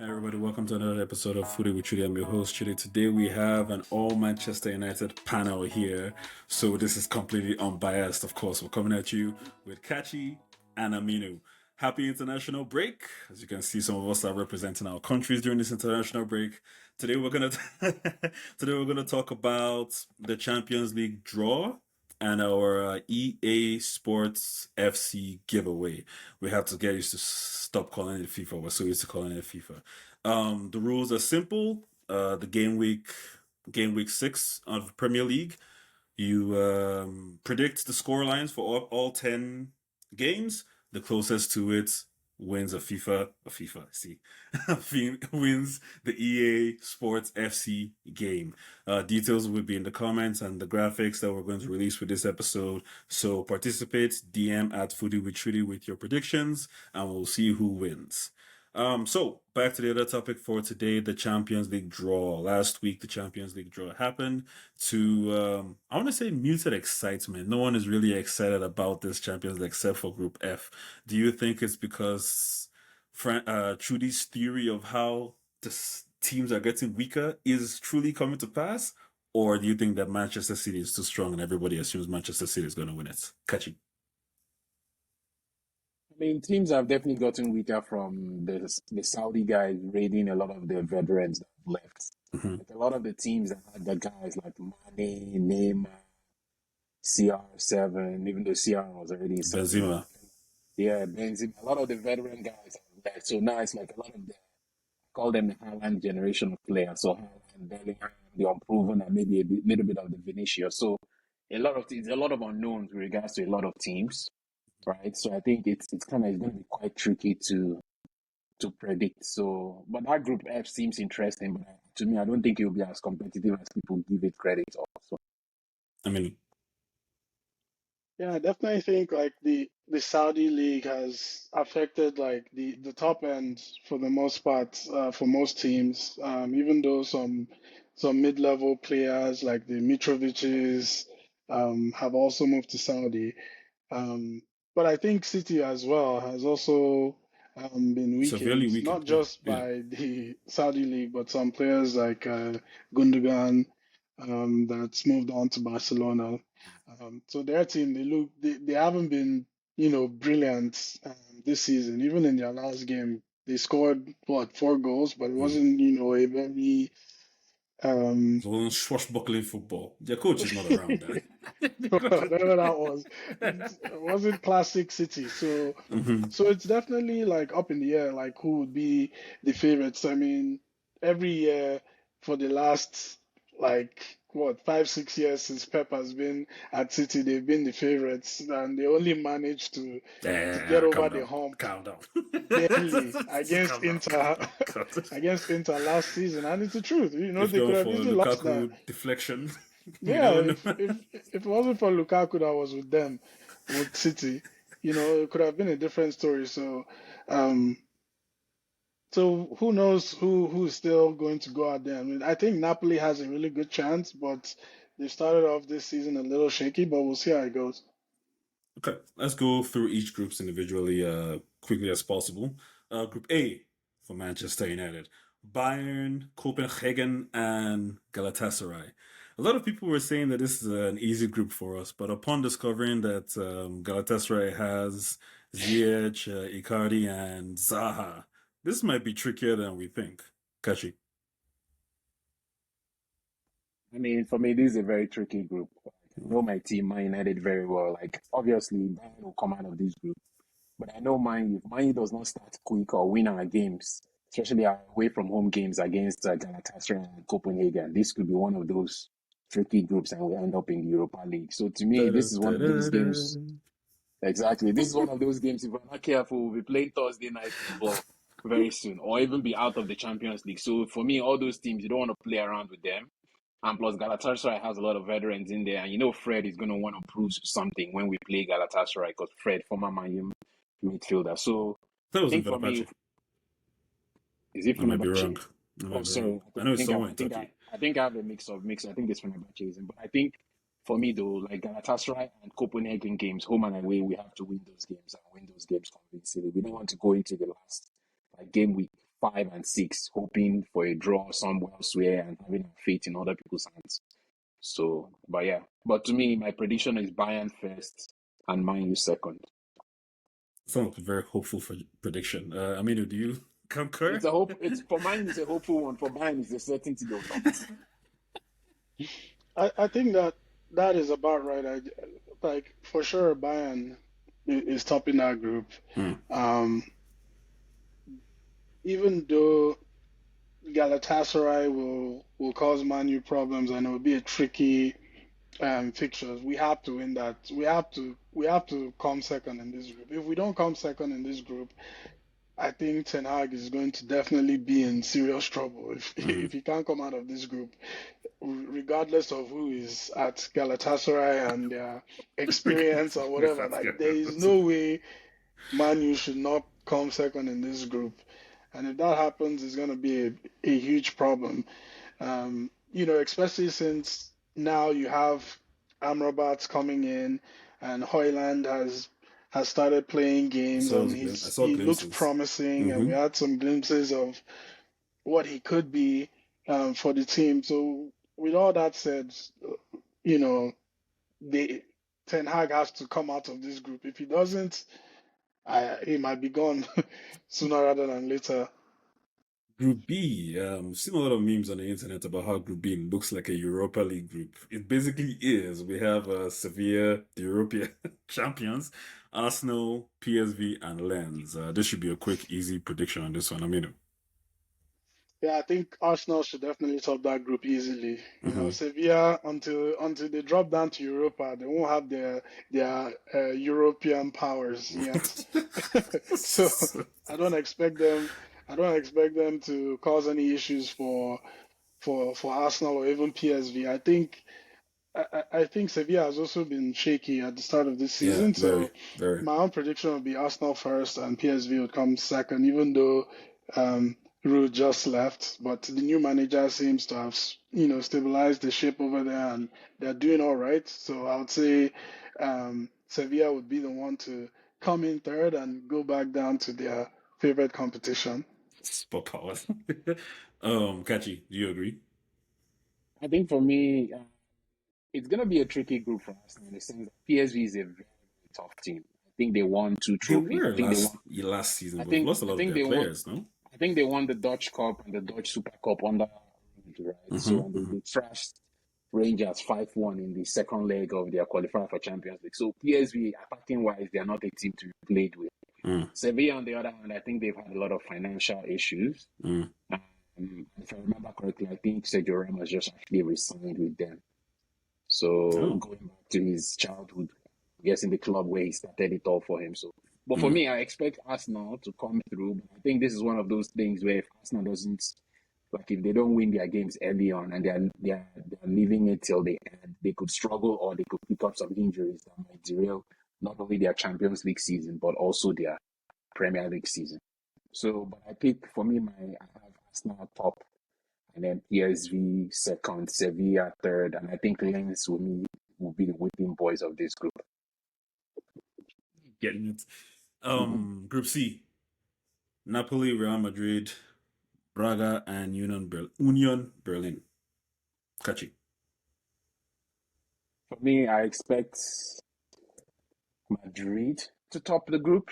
Hey everybody, welcome to another episode of Footy with Chudy. I'm your host, Chudy. Today we have an all Manchester United panel here. So this is completely unbiased, of course. We're coming at you with Kachi and Aminu. Happy international break. As you can see, some of us are representing our countries during this international break. Today we're gonna today we're gonna talk about the Champions League draw and our EA Sports FC giveaway. We have to get used to stop calling it FIFA. We're so used to calling it FIFA. The rules are simple. The game week 6 of Premier League. You predict the score lines for all 10 games. The closest to it wins see, wins the EA Sports FC game. Details will be in the comments and the graphics that we're going to release with this episode. So participate, DM at Footy with Chudy with your predictions, and we'll see who wins. So back to the other topic for today, the Champions League draw. Last week, the Champions League draw happened to, I want to say muted excitement. No one is really excited about this Champions League except for Group F. Do you think it's because Chudy's theory of how the teams are getting weaker is truly coming to pass? Or do you think that Manchester City is too strong and everybody assumes Manchester City is going to win it? Kachi. I mean, teams have definitely gotten weaker from the Saudi guys raiding a lot of the veterans that have left. Mm-hmm. Like a lot of the teams that had the guys like Mane, Neymar, CR7, even though CR was already in Saudi. Benzema. Yeah, Benzema. A lot of the veteran guys have left. So now it's like a lot of the, call them the Haaland generation of players. So Haaland, Bellingham, the unproven, and maybe little bit of the Vinicius. So a lot of things, a lot of unknowns with regards to a lot of teams. Right, so I think it's kind of going to be quite tricky to predict. So, but that Group F seems interesting. But to me, I don't think it will be as competitive as people give it credit. Also, I mean, Yeah, I definitely think like the Saudi league has affected like the top end for the most part for most teams. Even though some mid-level players like the Mitroviches have also moved to Saudi. Um, but I think City as well has also been severely weakened, not weakened. just Yeah. by the Saudi league, but some players like Gundogan that's moved on to Barcelona. So their team, they haven't been, brilliant this season. Even in their last game, they scored what, 4 goals, but it Mm. wasn't, a very It wasn't swashbuckling football. Their coach is not around then. whatever that was. It wasn't classic City. So Mm-hmm. so it's definitely like up in the air, like who would be the favorites. I mean, every year for the last like what 5, 6 years since Pep has been at City, they've been the favorites, and they only managed to get over Calm the down. hump Calm down. barely against Calm down. Inter God. against Inter last season. And it's the truth. If They not could have for easily lost that. Lukaku deflection, we Yeah, never if know. if if it wasn't for Lukaku that was with them, with City, it could have been a different story. Um, so who knows who's still going to go out there? I mean, I think Napoli has a really good chance, but they started off this season a little shaky, but we'll see how it goes. Okay, let's go through each groups individually quickly as possible. Group A for Manchester United. Bayern, Copenhagen, and Galatasaray. A lot of people were saying that this is an easy group for us, but upon discovering that Galatasaray has Ziyech, Icardi, and Zaha, this might be trickier than we think. Kashi. I mean, for me, this is a very tricky group. I know my team, Man United, very well. Like, obviously, Bayern will come out of this group. But I know if Man U does not start quick or win our games, especially our away from home games against Galatasaray and Copenhagen, this could be one of those tricky groups and we end up in the Europa League. So to me, this is one of those games. Exactly. This is one of those games, if we're not careful, we'll be playing Thursday night football very soon or even be out of the Champions League. So for me, all those teams, you don't want to play around with them. And plus, Galatasaray has a lot of veterans in there. And Fred is going to want to prove something when we play Galatasaray because Fred, former Man U midfielder. So That I was in think for me, Fenerbahce. is it I might be Fenerbahce? wrong. I might Oh, be wrong. sorry. I know I it's think I, somewhere I in think I, Turkey. I think I have a mix of mix. I think it's Fenerbahce, but I think for me though, like Galatasaray and Copenhagen games, home and away, we have to win those games and win those games convincingly. We don't want to go into the last like game week 5 and 6, hoping for a draw somewhere elsewhere and having our fate in other people's hands. So, but yeah, but to me, my prediction is Bayern first and Man U second. Sounds very hopeful for prediction. Aminu, do you concur? It's a hope. It's for mine. It's a hopeful one. For Bayern, it's a certainty they'll not. I think that that is about right. Like for sure, Bayern is topping that group. Hmm. Even though Galatasaray will cause Man U problems and it will be a tricky fixtures, we have to win that. We have to come second in this group. If we don't come second in this group, I think Ten Hag is going to definitely be in serious trouble if Hmm. if he can't come out of this group, regardless of who is at Galatasaray and their experience or whatever. Like there is no way Man U should not come second in this group, and if that happens, it's going to be a huge problem. Especially since now you have Amrabat coming in, and Hoyland has started playing games, and I he's saw he looks glimpses. promising, and we Mm-hmm. had some glimpses of what he could be for the team. So with all that said, you know, the Ten Hag has to come out of this group. If he doesn't, he might be gone sooner rather than later. Group B, seen a lot of memes on the internet about how Group B looks like a Europa League group. It basically is. We have Sevilla, the European champions, Arsenal, PSV, and Lens. This should be a quick, easy prediction on this one. I mean, Yeah, I think Arsenal should definitely top that group easily. mm-hmm. Sevilla until they drop down to Europa, they won't have their European powers yet. So I don't expect them. I don't expect them to cause any issues for Arsenal or even PSV. I think Sevilla has also been shaky at the start of this Yeah, season, so very, very. my own prediction would be Arsenal first and PSV would come second, even though um, Ruud just left. But the new manager seems to have, stabilized the ship over there, and they're doing all right. So I would say Sevilla would be the one to come in third and go back down to their favorite competition. Spot powers. Kachi, do you agree? I think for me, it's gonna be a tricky group for Arsenal in the sense that PSV is a very, very tough team. I think they won two They trophies. were last season, I but we've think lost a I lot of think their they won. players, no? I think they won the Dutch Cup and the Dutch Super Cup under Ruud, right? So and Mm-hmm. they thrashed Rangers 5-1 in the second leg of their qualifier for Champions League. So PSV, attacking wise, they are not a team to be played with. Mm, Sevilla, on the other hand, I think they've had a lot of financial issues. mm. If I remember correctly, I think Sergio Ramos just actually resigned with them. So Oh. going back to his childhood, I guess in the club where he started it all for him. So, but for Mm. me, I expect Arsenal to come through. But I think this is one of those things where if Arsenal doesn't, like if they don't win their games early on and they're leaving it till the end, they could struggle or they could pick up some injuries that might derail not only their Champions League season but also their Premier League season. So, but I pick for me, I have Arsenal top, and then PSV second, Sevilla third, and I think Lens will be the whipping boys of this group. Getting it. Mhm. Group C, Napoli, Real Madrid, Braga, and Union Berlin. Kachi. For me, I expect Madrid to top the group.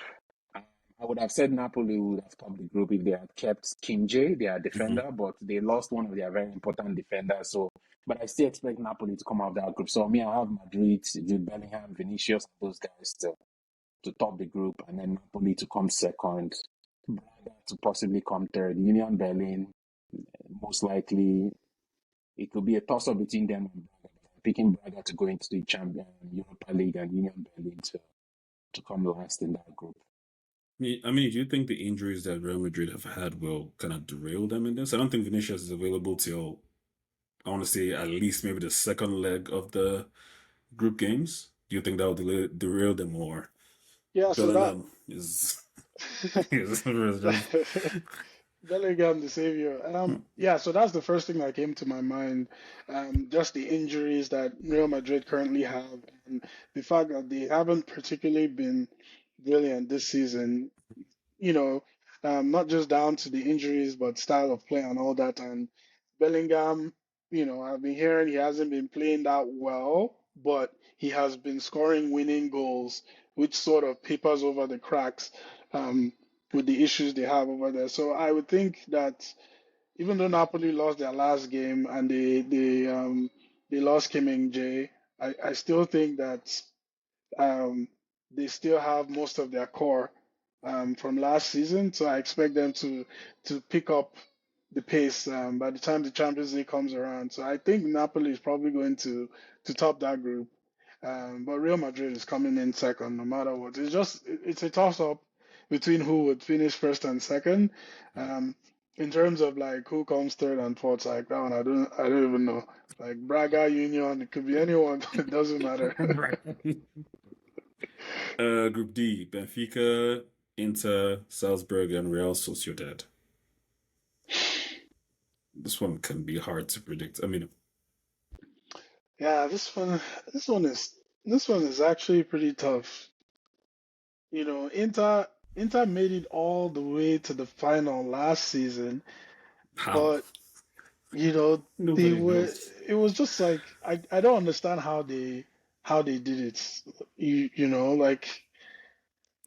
Um, I would have said Napoli would have topped the group if they had kept Kim Jae, their Mm-hmm. defender, but they lost one of their very important defenders. So, but I still expect Napoli to come out of that group. So, me, I have Madrid, Jude Bellingham, Vinicius, those guys to top the group, and then Napoli to come second, Braga to possibly come third, Union Berlin, most likely. It could be a toss up between them and Braga. I'm picking Braga to go into the Champion Europa League and Union Berlin to come last in that group. I mean, do you think the injuries that Real Madrid have had will kind of derail them in this? I don't think Vinicius is available till, I want to say, at least maybe the second leg of the group games. Do you think that will derail them more? Yeah, so that Bellingham is, is just. Bellingham, the savior. Yeah, so that's the first thing that came to my mind. Just the injuries that Real Madrid currently have, and the fact that they haven't particularly been brilliant this season. You know, not just down to the injuries, but style of play and all that. And Bellingham, I've been hearing he hasn't been playing that well, but he has been scoring winning goals, which sort of papers over the cracks with the issues they have over there. So I would think that even though Napoli lost their last game and they lost Kim Min-jae, I still think that um, they still have most of their core from last season, so I expect them to pick up the pace by the time the Champions League comes around. So I think Napoli is probably going to top that group, but Real Madrid is coming in second no matter what. It's a toss up between who would finish first and second. Um, in terms of like who comes third and fourth, like that one, I don't even know. Like Braga Union, it could be anyone. It doesn't matter. Right. Group D: Benfica, Inter, Salzburg, and Real Sociedad. This one can be hard to predict. I mean, Yeah, this one is actually pretty tough. Inter made it all the way to the final last season, how? but you know they Nobody were. knows. It was just like I don't understand how they did it. Like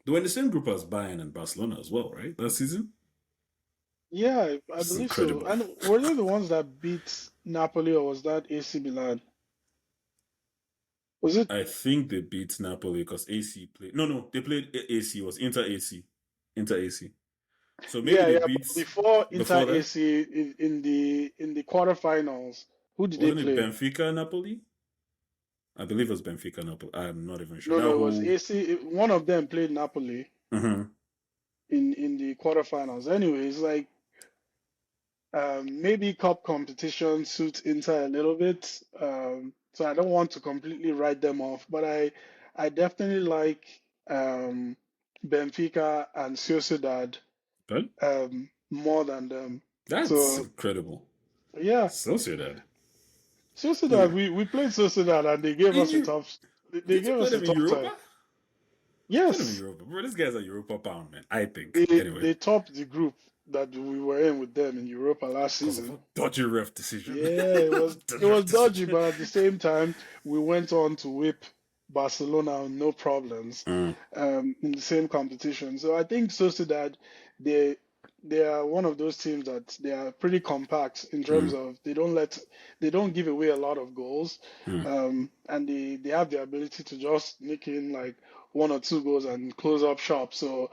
They were in the same group as Bayern and Barcelona as well, right? That season? yeah, I It's believe so. incredible. And were they the ones that beat Napoli, or was that AC Milan? Was it? I think they beat Napoli because AC played. No, they played AC. It was Inter AC. Inter AC. So maybe Yeah, they yeah. beat But before Inter before that. AC in the quarterfinals, who did they Wasn't it play? Benfica Napoli? I believe it was Benfica Napoli. I'm not even sure. No, That no, it was whole. AC. One of them played Napoli Mhm. in the quarterfinals. Anyways, like maybe cup competition suits Inter a little bit. So I don't want to completely write them off, but I definitely like um, Benfica and Sociedad But more than them. that's So incredible. yeah, Sociedad. Sociedad. Wait, We played Sociedad and they gave in us a you tough. They did you gave play us a them in tough time. Europa? Played them in Yes, Europa, bro. These guys are Europa bound, man. I think. they Anyway, they topped the group that we were in with them in Europa last because of season. a dodgy ref decision. Yeah, it was it Dodgy ref was dodgy, decision. but at the same time, we went on to whip Barcelona with no problems Mm, in the same competition. So I think Sociedad, they they are one of those teams that they are pretty compact in terms mm, of they don't give away a lot of goals, mm. and they have the ability to just nick in like one or two goals and close up shop. So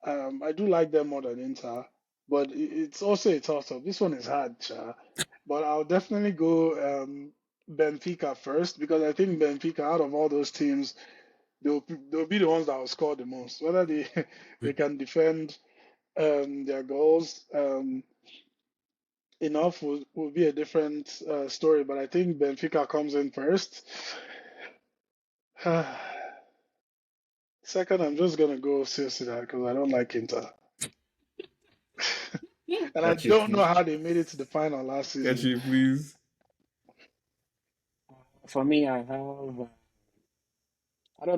I do like them more than Inter, but it's also a toss-up. This one is hard, but I'll definitely go Benfica first because I think Benfica, out of all those teams, they'll be the ones that will score the most. Whether they they can defend their goals enough will be a different story. But I think Benfica comes in first. Second, I'm just gonna go Sociedad because I don't like Inter. And I Catch you, don't know please. how they made it to the final last Catch season. you, please. For me, I don't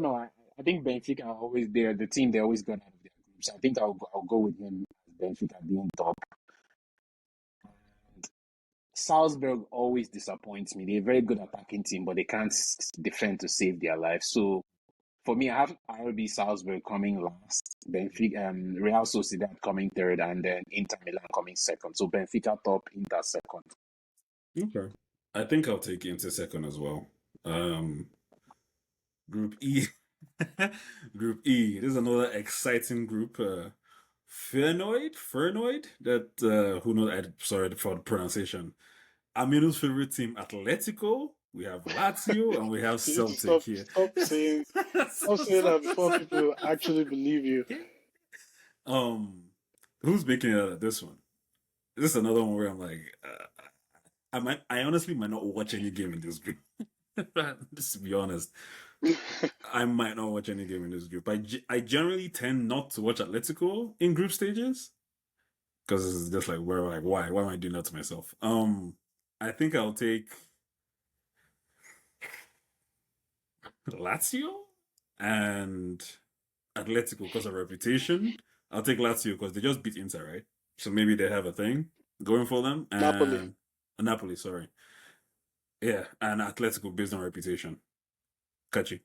know. I think Benfica are always there. The team they always got out of their groups. I think I'll go with him as Benfica being top. Salzburg always disappoints me. They're a very good attacking team, but they can't defend to save their life. So for me, I have RB Salzburg coming last, Benfica, Real Sociedad coming third, and then Inter Milan coming second. So Benfica top, Inter second. Okay. I think I'll take Inter second as well. Group E. Group E. This is another exciting group. Fernoid. That who knows? Sorry for the pronunciation. Aminu's favorite team, Atletico. We have Lazio and we have You need to Celtic here. stop saying that before people actually believe you. um, who's making it out of this one? This is another one where I'm like, I honestly might not watch any game in this group. Just to be honest, I might not watch any game in this group. I generally tend not to watch Atletico in group stages because it's just like why am I doing that to myself? I think I'll take Lazio and Atletico because of reputation, I'll take Lazio because they just beat Inter, right? So maybe they have a thing going for them. Napoli. And Napoli, sorry. Yeah, and Atletico based on reputation. Catchy.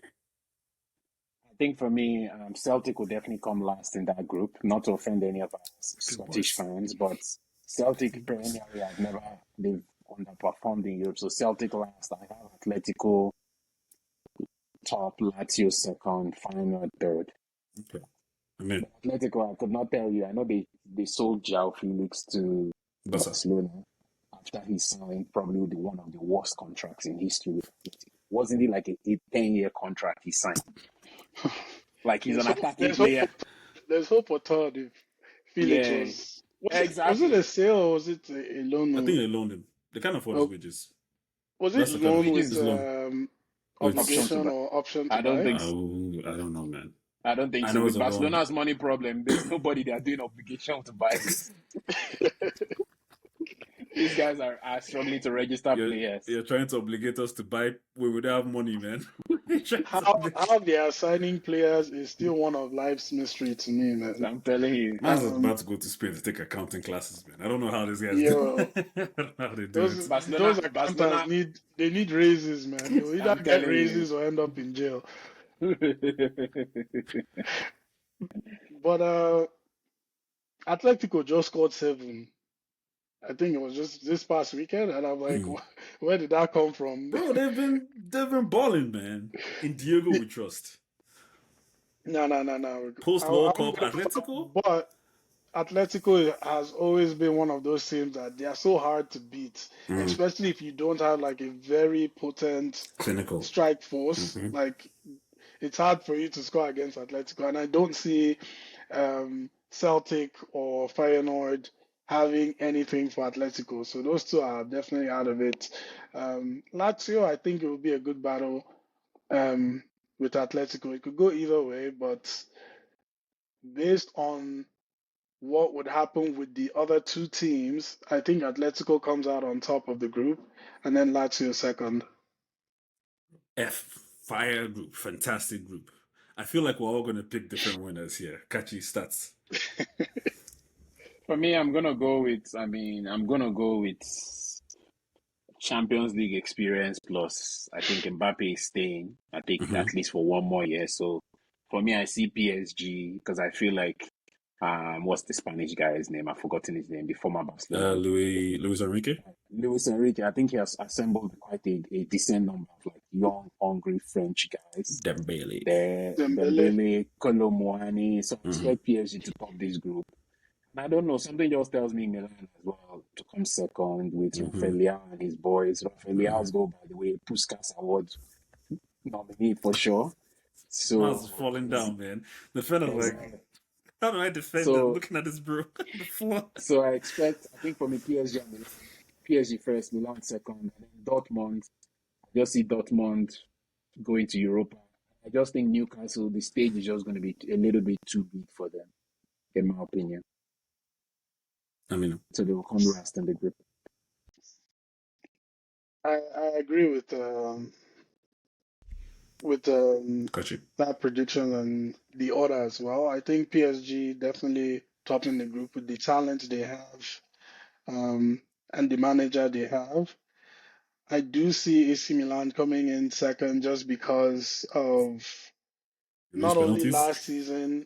I think for me, Celtic will definitely come last in that group. Not to offend any of our Big Scottish boys. fans, but Celtic Big boys. perennially have never they've underperformed in Europe. So Celtic last. I have Atletico top, Lazio second, Feyenoord third. Okay. I mean, Atletico, I could not tell you. I know they sold João Felix to Bassa. Barcelona after he signed probably one of the worst contracts in history with Atletico. Wasn't it like a 10-year contract he signed? Like he's an attacking player. There's hope for Todd if Felix Yeah, was it exactly. a sale or was it a loan I think move? they loaned him. They can't afford his Oh, wages. was it That's the kind of loan Wages with his loan. With option to obligation buy. or option to I don't buy? think so. I don't know, man. I don't think I so. know it's With a loan. Barcelona's money problem, there's nobody they are doing obligation to buy. These guys are struggling to register players. You're trying to obligate us to buy when we don't have money, man. How they are signing players is still one of life's mystery to me, man. I'm telling you. Man's about to go to Spain to take accounting classes, man. I don't know how these guys do Yo, it. I don't know how they do it. those Barcelona. accountants need raises, man. They'll either I'm get telling you. raises or end up in jail. Yeah, But Atletico just scored 7. I think it was just this past weekend, and I'm like, Mm. where did that come from? Bro, they've been balling, man. In Diego we trust. No. Post World Cup Atletico? But Atletico has always been one of those teams that they are so hard to beat, especially if you don't have like a very potent Clinical. strike force. Mm-hmm. Like it's hard for you to score against Atletico, and I don't see Celtic or Feyenoord having anything for Atletico. So those two are definitely out of it. Lazio, I think it will be a good battle with Atletico. It could go either way, but based on what would happen with the other two teams, I think Atletico comes out on top of the group, and then Lazio second. Fire group, fantastic group. I feel like we're all gonna pick different winners here. Catchy stats. for me, I'm gonna go with. Champions League experience plus. I think Mbappe is staying. I think at least for one more year. So for me, I see PSG because I feel like what's the Spanish guy's name? I've forgotten his name. The former Barcelona. Luis Enrique. Luis Enrique. I think he has assembled quite a decent number of like young, hungry French guys. Dembele. Dembele, Kolo Muani. So I expect PSG to top this group. And I don't know. Something just tells me Milan as well to come second with Rafael and his boys. Rafael's go, by the way, Puskas Award nominee for sure. So Miles is falling down, man. The defender's like, how do I defend them? Looking at this bro on the floor. So I think for me, PSG and Milan. PSG first, Milan second, and then Dortmund. I just see Dortmund going to Europa. I just think Newcastle, the stage is just going to be a little bit too big for them, in my opinion. I mean, so they will come last in the group. I agree with that prediction and the order as well. I think PSG definitely topping the group with the talent they have, and the manager they have. I do see AC Milan coming in second just because of not only last season,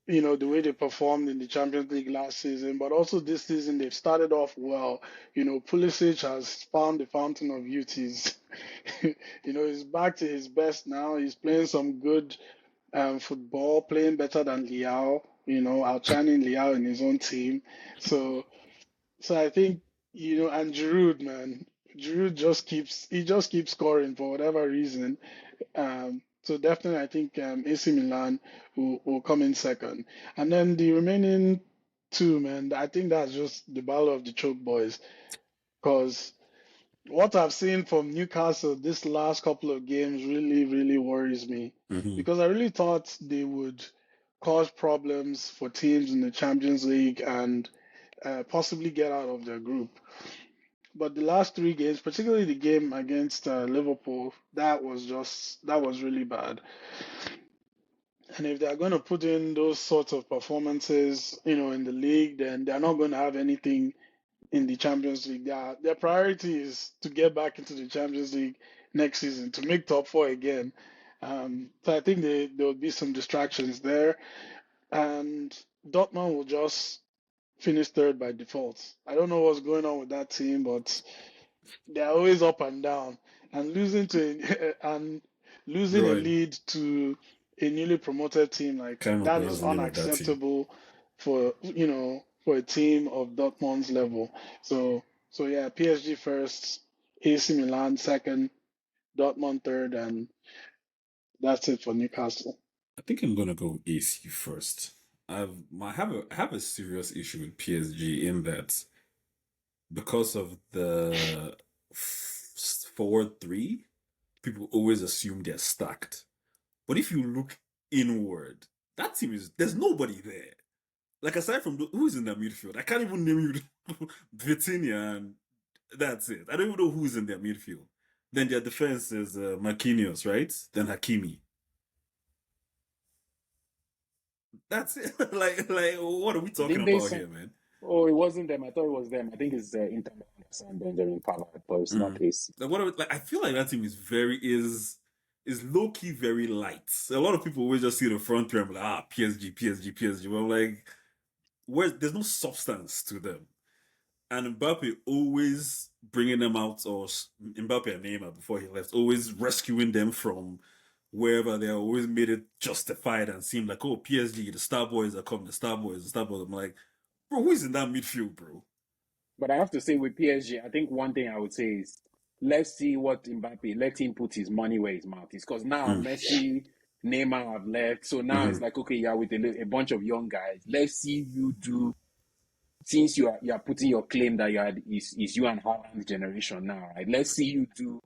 the way they performed in the Champions League last season, but also this season they've started off well. Pulisic has found the fountain of youth. He's back to his best now. He's playing some good football, playing better than Liao, outshining Liao in his own team. So I think, and Giroud, man, Giroud just keeps scoring for whatever reason. So definitely, I think AC Milan will come in second, and then the remaining two, man. I think that's just the battle of the choke boys, because what I've seen from Newcastle this last couple of games really, really worries me, because I really thought they would cause problems for teams in the Champions League and possibly get out of their group. But the last 3 games, particularly the game against Liverpool, that was really bad. And if they're going to put in those sorts of performances, in the league, then they're not going to have anything in the Champions League. Their priority is to get back into the Champions League next season to make top four again. So I think there will be some distractions there, and Dortmund will just finish third by default. I don't know what's going on with that team, but they're always up and down, and losing a Roy, lead to a newly promoted team like can't even that pronounce is the name of that team. unacceptable for a team of Dortmund's level. So yeah, PSG first, AC Milan second, Dortmund third, and that's it for Newcastle. I think I'm gonna go AC first. I have a serious issue with PSG in that because of the forward three, people always assume they're stacked. But if you look inward, that team there's nobody there. Like aside from who's in the midfield, I can't even name you Vitinha, and that's it. I don't even know who's in their midfield. Then their defense is Marquinhos, right? Then Hakimi. That's it. like what are we talking Didn't they about sign? here, man? Oh, it wasn't them. I thought it was them. I think it's Inter Milan that signed Benjamin Pavard, but it's not Mm. AC. Like I feel like that team is low key very light. A lot of people always just see the front three and be like, PSG, PSG, PSG. Well, like, there's no substance to them. And Mbappe always bringing them out, or Mbappe and Neymar before he left, always rescuing them from wherever they are, always made it justified and seem like, oh, PSG, the star boys are coming, the star boys, the star boys. I'm like, bro, who is in that midfield, bro? But I have to say with PSG, I think one thing I would say is let's see what Mbappe, let him put his money where his mouth is. Because now Mm. Messi, Neymar have left. So now Mm-hmm. it's like, okay, you're with a bunch of young guys. Let's see you do, since you are putting your claim that is you and Haaland generation now, right? Let's see you do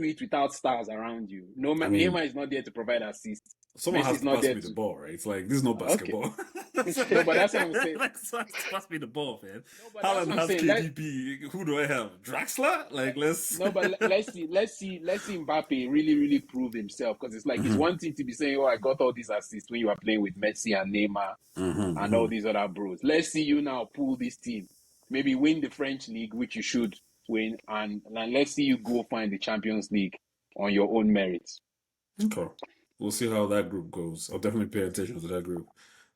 it without stars around you. No, I mean, Neymar is not there to provide assists. someone Messi has is to not pass there me the to. ball, right? It's like, this is not Okay. basketball. No, but that's what I'm saying. Like, someone has to pass me the ball, man. No, but that's Haaland what I'm has saying. KDB. Who do I have? Draxler? Like, let's. No, but let's see Mbappe really, really prove himself, because it's like it's Mm-hmm. one thing to be saying, "Oh, I got all these assists" when you are playing with Messi and Neymar Mm-hmm. and all these other bros. Let's see you now pull this team, maybe win the French league, which you should win, and let's see you go find the Champions League on your own merits. Okay. We'll see how that group goes. I'll definitely pay attention to that group.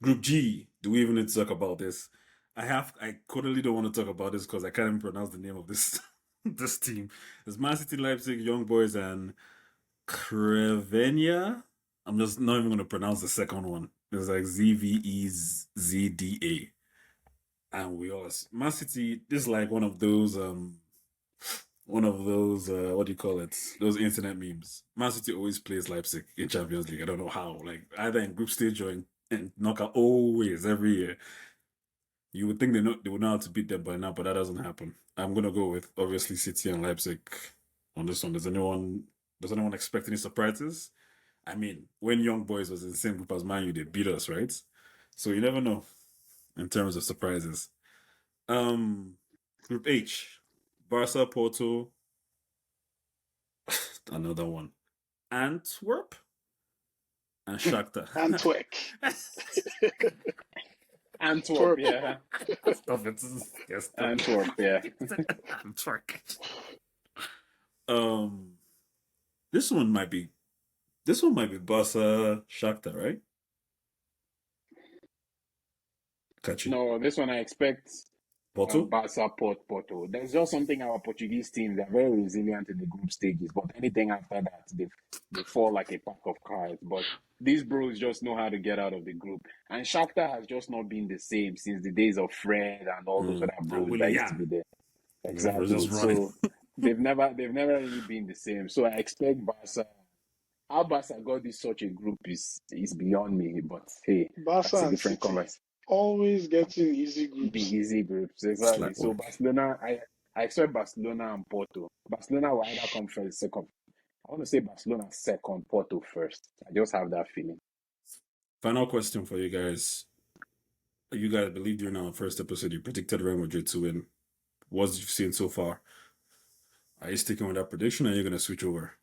Group G, do we even need to talk about this? I totally don't want to talk about this because I can't even pronounce the name of this this team. There's Man City, Leipzig, Young Boys, and Crevenia. I'm just not even going to pronounce the second one. It's like ZVEZDA. And we all Man City, this is like one of those what do you call it? Those internet memes. Man City always plays Leipzig in Champions League. I don't know how. Like either in group stage or in knockout, always every year. You would think they would know how to beat them by now, but that doesn't happen. I'm gonna go with obviously City and Leipzig on this one. Does anyone expect any surprises? I mean, when Young Boys was in the same group as Man U, they beat us, right? So you never know in terms of surprises. Group H, Barca, Porto, another one. Antwerp and Shakhtar. Antwerp. Antwerp, yeah. Stop it. Yes, Antwerp, yeah. Antwerp. Um, this one might be Barca Shakhtar, right? Catch you. No, this one I expect Porto? Barca, Porto. There's just something our Portuguese teams, they're very resilient in the group stages, but anything after that, they fall like a pack of cards. But these bros just know how to get out of the group. And Shakhtar has just not been the same since the days of Fred and all those other And bros that used to Willian. be there. We're just Exactly. running. So they've never really been the same. So I expect Barca. How Barca got this such a group is beyond me. But hey, Barca that's a and different City conversation. always getting easy The groups. easy groups, It's exactly. like So work. Barcelona, I expect Barcelona and Porto. Barcelona will either come first, second. I want to say Barcelona second, Porto first. I just have that feeling. Final question for you guys. You guys believe during our first episode you predicted Real Madrid to win. What you've seen so far? Are you sticking with that prediction or are you gonna switch over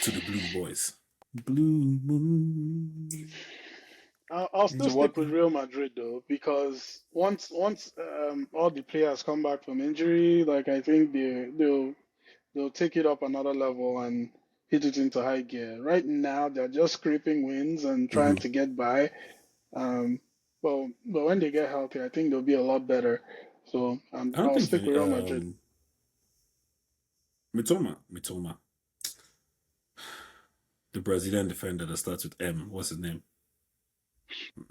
to the Blue Boys? Blue moon. I'll still So stick what? with Real Madrid though, because once all the players come back from injury, like I think they'll take it up another level and hit it into high gear. Right now, they're just scraping wins and trying Mhm. to get by. But when they get healthy, I think they'll be a lot better. So I don't I'll think stick with Real Madrid. Mitoma, the Brazilian defender that starts with M. What's his name?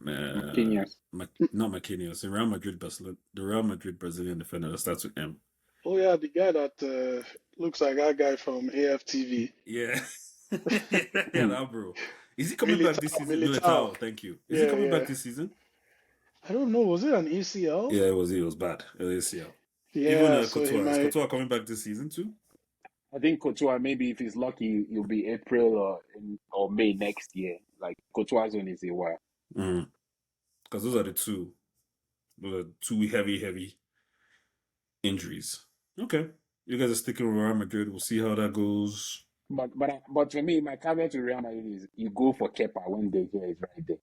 Marquinhos. Not Marquinhos. The Real Madrid Barcelona, the Real Madrid Brazilian defender that starts with M. Oh yeah, the guy that looks like that guy from AFTV. Yeah, yeah, that bro. Is he coming back this season? Militao. Militao, thank you. Is he Yeah, coming back yeah. this season? I don't know. Was it an ECL? Yeah, it was. It was bad. ACL. Even Yeah, so he Courtois. Is might. Courtois coming back this season too? I think Couture, maybe if he's lucky, it'll be April or May next year. Like Couture's on is a while. Because those are the two. Those are two heavy injuries. Okay, you guys are sticking with Real Madrid. We'll see how that goes. But for me, my caveat to Real Madrid is you go for Kepa when the here is right there.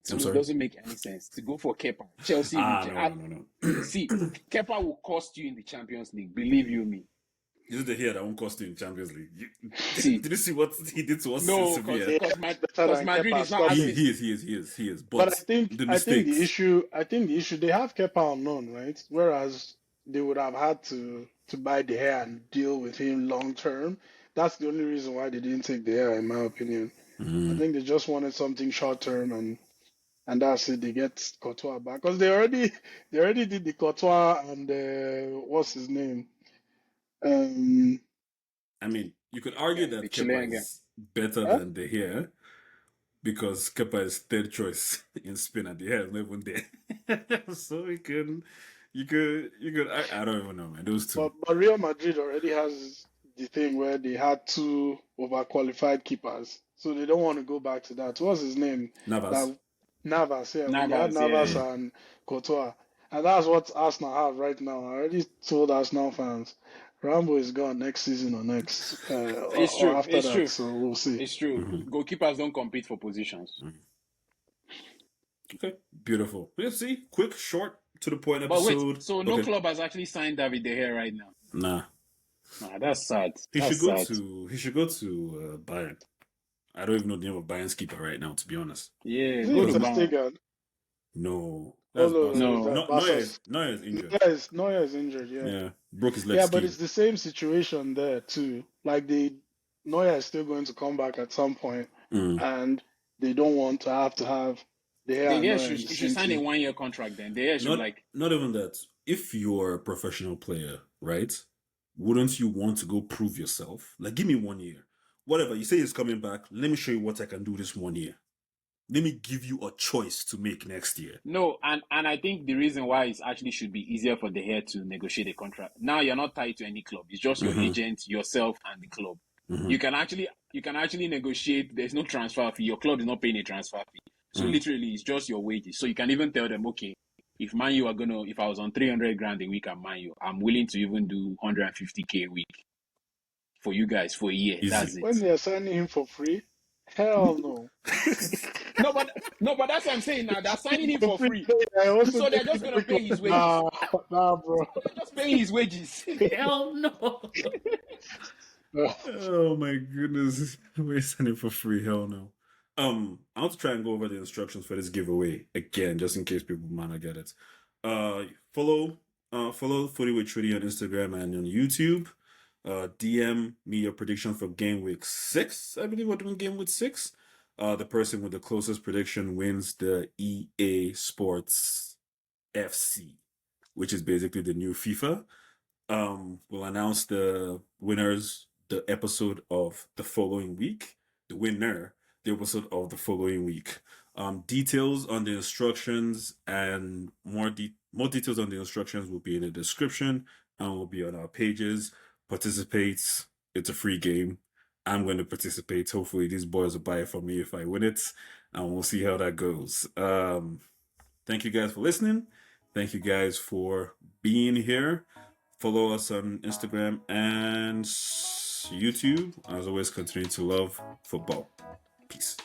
To I'm me, it sorry. doesn't make any sense to go for Kepa. Chelsea No. see, Kepa will cost you in the Champions League. Believe you me. This is the hair that won't cost you in Champions League. See, Did you see what he did to us in no, Sevilla? Yeah, better because than Madrid Kepa. is not Stop it. asking. He is. But But the I think the mistakes. issue they have Kepa unknown, right? Whereas they would have had to buy the hair and deal with him long term. That's the only reason why they didn't take the hair, in my opinion. I think they just wanted something short term, and that's it. They get Courtois back because they already did the Courtois and what's his name? Um, I mean, you could argue The that Kepa Chilean guy. is better huh? than De Gea because Kepa is third choice in Spain and De Gea is not even there. So I don't even know, man. Those two. But Real Madrid already has the thing where they had two overqualified keepers, so they don't want to go back to that. What's his name? Navas. That Navas, yeah. When they had Navas, Navas yeah. and Courtois, and that's what Arsenal have right now. I already told Arsenal fans, Rambo is gone next season or next It's or true. after It's that. true. So we'll see. It's true. Mm-hmm. Goalkeepers don't compete for positions. Okay, beautiful. Let's see. Quick, short, to the point But wait, episode. so no Okay, club has actually signed David De Gea right now. nah. Nah, that's sad. He should That's go sad. to Bayern. I don't even know the name of Bayern's keeper right now, to be honest. Yeah, Is it go to Because Bayern. Stegen? no, Oh that's no, Barca. is No. that No, Barca's? Neuer is injured. Neuer is injured. Yeah. Yeah, broke his leg Yeah, but skiing. it's the same situation there too. Like Neuer is still going to come back at some point, Mm. and they don't want to have De De Gea and Gea Neuer in the should same sign a team. 1 year contract then. De Gea should Not even that. If you're a professional player, right? Wouldn't you want to go prove yourself? Like, give me 1 year. Whatever you say is coming back. Let me show you what I can do this 1 year. Let me give you a choice to make next year. No, and I think the reason why it actually should be easier for De Gea to negotiate a contract. Now you're not tied to any club. It's just your agent, yourself, and the club. You can actually negotiate. There's no transfer fee. Your club is not paying a transfer fee. So literally, it's just your wages. So you can even tell them, okay, if I was on 300 grand a week at Man U, I'm willing to even do 150K a week for you guys for a year. Easy. That's it. When they're signing him for free, hell no. No, but that's what I'm saying now. They're signing him For for free, free. I also So they're think just gonna pay his wages. nah, bro. They're just paying his wages. Hell no. Oh my goodness. We're sending for free. Hell no. I want to try and go over the instructions for this giveaway again, just in case people might not get it. Follow Footy with Chudy on Instagram and on YouTube. DM me your prediction for game week 6. I believe we're doing game week 6. The person with the closest prediction wins the EA Sports FC, which is basically the new FIFA. We'll announce the winners the episode of the following week. The winner, the episode of the following week. Details on the instructions and more details on the instructions will be in the description and will be on our pages. Participate. It's a free game. I'm going to participate. Hopefully, these boys will buy it from me if I win it, and we'll see how that goes. Thank you guys for listening. Thank you guys for being here. Follow us on Instagram and YouTube. As always, continue to love football. Peace.